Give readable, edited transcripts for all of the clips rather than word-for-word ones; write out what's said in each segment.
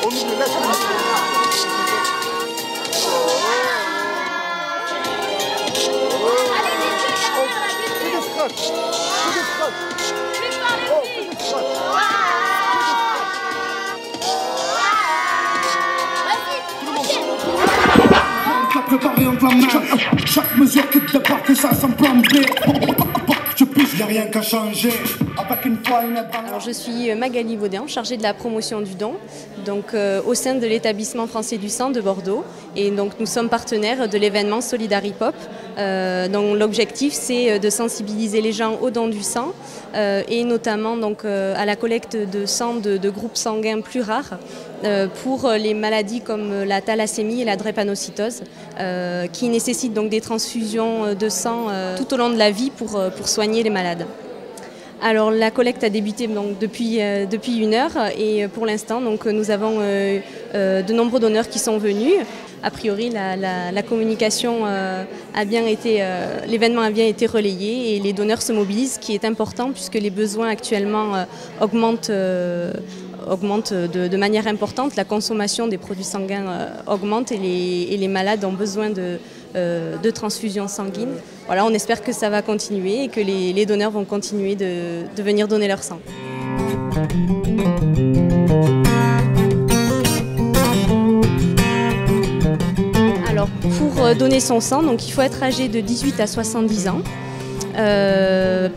Au milieu, laisse préparé en plein main. Chaque mesure qui te débarque, que ça semble plan B. Je pisse, y'a rien qu'à changer. Avec une fois une ébranlée. Alors, je suis Magali Baudin, chargée de la promotion du don, donc au sein de l'établissement français du sang de Bordeaux. Et donc nous sommes partenaires de l'événement Solidaripop. Donc l'objectif c'est de sensibiliser les gens au don du sang et notamment donc à la collecte de sang de groupes sanguins plus rares pour les maladies comme la thalassémie et la drépanocytose qui nécessitent donc des transfusions de sang tout au long de la vie pour soigner les malades. Alors la collecte a débuté donc, depuis 1 heure et pour l'instant donc nous avons de nombreux donneurs qui sont venus. A priori la communication a bien été, l'événement a bien été relayé et les donneurs se mobilisent, ce qui est important puisque les besoins actuellement augmentent de manière importante. La consommation des produits sanguins augmente et les malades ont besoin de transfusions sanguines. Voilà, on espère que ça va continuer et que les donneurs vont continuer de venir donner leur sang. Alors, pour donner son sang, donc, il faut être âgé de 18 à 70 ans.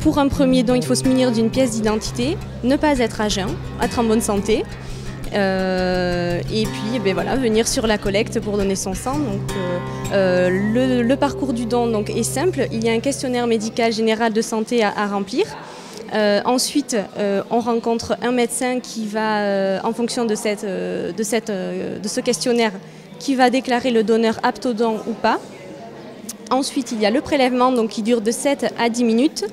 Pour un premier don, il faut se munir d'une pièce d'identité, ne pas être à jeun, être en bonne santé. Et puis voilà, venir sur la collecte pour donner son sang. Donc, le parcours du don donc, est simple, il y a un questionnaire médical général de santé à remplir. Ensuite, on rencontre un médecin qui va, en fonction de ce questionnaire, qui va déclarer le donneur apte au don ou pas. Ensuite, il y a le prélèvement donc, qui dure de 7 à 10 minutes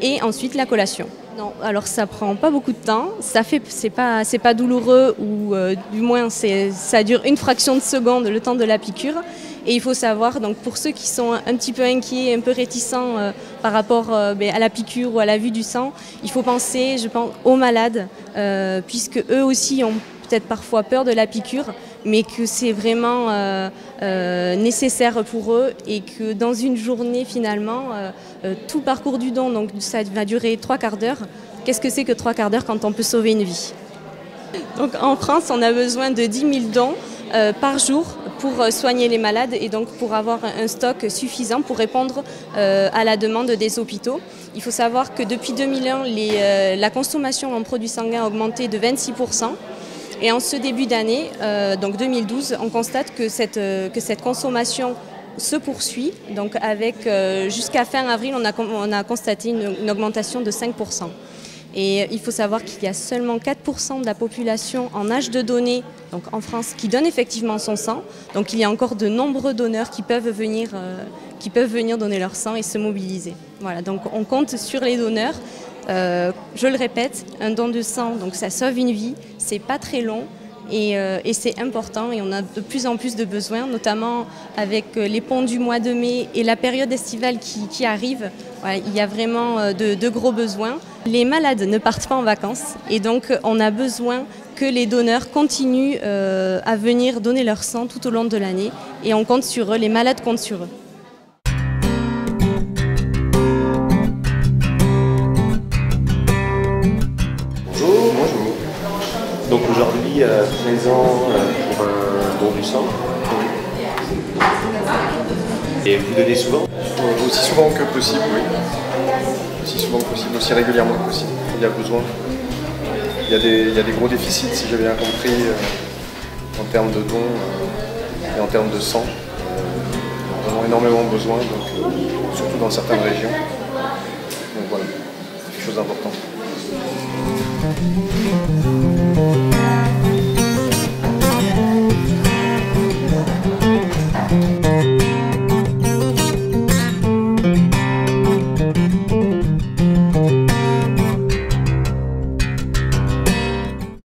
et ensuite la collation. Non, alors ça prend pas beaucoup de temps, c'est pas douloureux ou du moins ça dure une fraction de seconde le temps de la piqûre. Et il faut savoir, donc pour ceux qui sont un petit peu inquiets, un peu réticents par rapport à la piqûre ou à la vue du sang, il faut penser, je pense, aux malades, puisque eux aussi ont peut-être parfois peur de la piqûre, mais que c'est vraiment nécessaire pour eux et que dans une journée finalement, tout le parcours du don, donc ça va durer 3/4 d'heure. Qu'est-ce que c'est que 3/4 d'heure quand on peut sauver une vie? Donc en France, on a besoin de 10 000 dons par jour pour soigner les malades et donc pour avoir un stock suffisant pour répondre à la demande des hôpitaux. Il faut savoir que depuis 2001, la consommation en produits sanguins a augmenté de 26%. Et en ce début d'année, donc 2012, on constate que cette consommation se poursuit. Donc avec jusqu'à fin avril, on a constaté une augmentation de 5%. Et il faut savoir qu'il y a seulement 4% de la population en âge de donner, donc en France, qui donne effectivement son sang. Donc il y a encore de nombreux donneurs qui peuvent venir donner leur sang et se mobiliser. Voilà, donc on compte sur les donneurs. Je le répète, un don de sang, donc ça sauve une vie, c'est pas très long et c'est important et on a de plus en plus de besoins, notamment avec les ponts du mois de mai et la période estivale qui arrive. Voilà, il y a vraiment de gros besoins. Les malades ne partent pas en vacances et donc on a besoin que les donneurs continuent à venir donner leur sang tout au long de l'année et on compte sur eux, les malades comptent sur eux. Bonjour. Donc aujourd'hui, présent pour un don du sang. Et vous donnez souvent? Aussi souvent que possible, oui. Aussi souvent que possible, aussi régulièrement que possible. Il y a besoin. Il y a des gros déficits, si j'ai bien compris, en termes de dons et en termes de sang. Nous avons énormément besoin, donc, surtout dans certaines régions. Donc voilà, c'est quelque chose d'important.